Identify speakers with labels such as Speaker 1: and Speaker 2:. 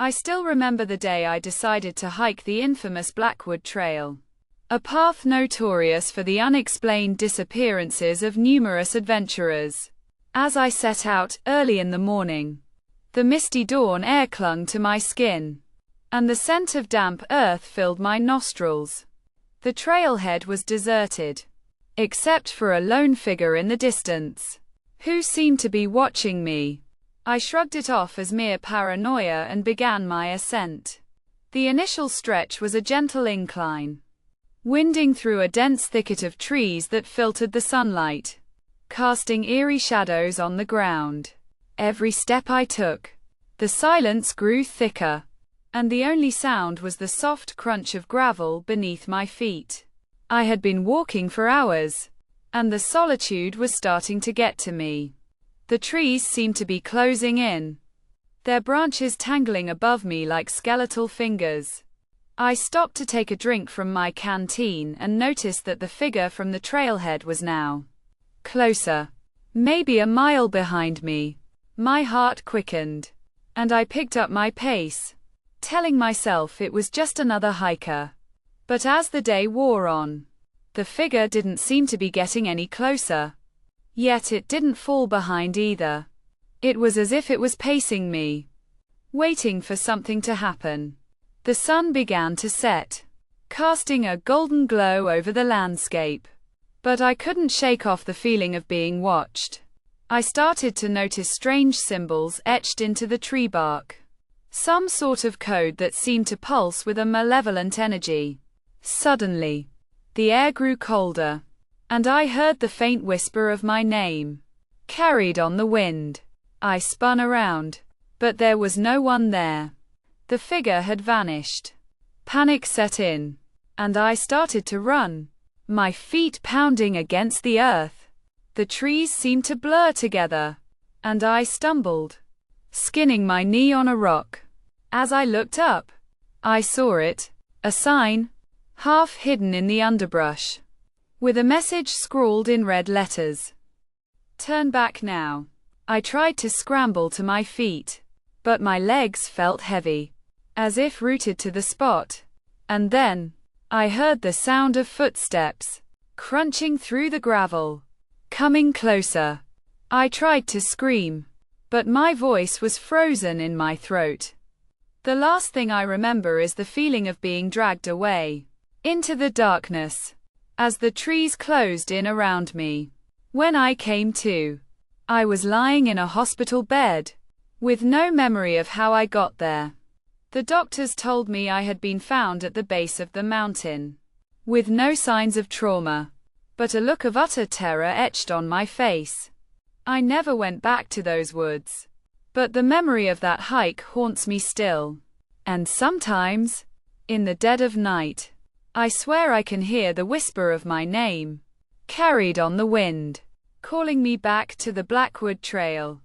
Speaker 1: I still remember the day I decided to hike the infamous Blackwood Trail, a path notorious for the unexplained disappearances of numerous adventurers. As I set out, early in the morning, the misty dawn air clung to my skin, and the scent of damp earth filled my nostrils. The trailhead was deserted, except for a lone figure in the distance, who seemed to be watching me. I shrugged it off as mere paranoia and began my ascent. The initial stretch was a gentle incline, winding through a dense thicket of trees that filtered the sunlight, casting eerie shadows on the ground. Every step I took, the silence grew thicker, and the only sound was the soft crunch of gravel beneath my feet. I had been walking for hours, and the solitude was starting to get to me. The trees seemed to be closing in, their branches tangling above me like skeletal fingers. I stopped to take a drink from my canteen and noticed that the figure from the trailhead was now closer, maybe a mile behind me. My heart quickened, and I picked up my pace, telling myself it was just another hiker. But as the day wore on, the figure didn't seem to be getting any closer. Yet it didn't fall behind either. It was as if it was pacing me, waiting for something to happen. The sun began to set, casting a golden glow over the landscape. But I couldn't shake off the feeling of being watched. I started to notice strange symbols etched into the tree bark, some sort of code that seemed to pulse with a malevolent energy. Suddenly, the air grew colder, and I heard the faint whisper of my name, carried on the wind. I spun around, but there was no one there. The figure had vanished. Panic set in, and I started to run, my feet pounding against the earth. The trees seemed to blur together, and I stumbled, skinning my knee on a rock. As I looked up, I saw it, a sign, half hidden in the underbrush, with a message scrawled in red letters. Turn back now. I tried to scramble to my feet, but my legs felt heavy, as if rooted to the spot. And then, I heard the sound of footsteps, crunching through the gravel, coming closer. I tried to scream, but my voice was frozen in my throat. The last thing I remember is the feeling of being dragged away, into the darkness, as the trees closed in around me. When I came to, I was lying in a hospital bed, with no memory of how I got there. The doctors told me I had been found at the base of the mountain, with no signs of trauma, but a look of utter terror etched on my face. I never went back to those woods, but the memory of that hike haunts me still. And sometimes, in the dead of night, I swear I can hear the whisper of my name, carried on the wind, calling me back to the Blackwood Trail.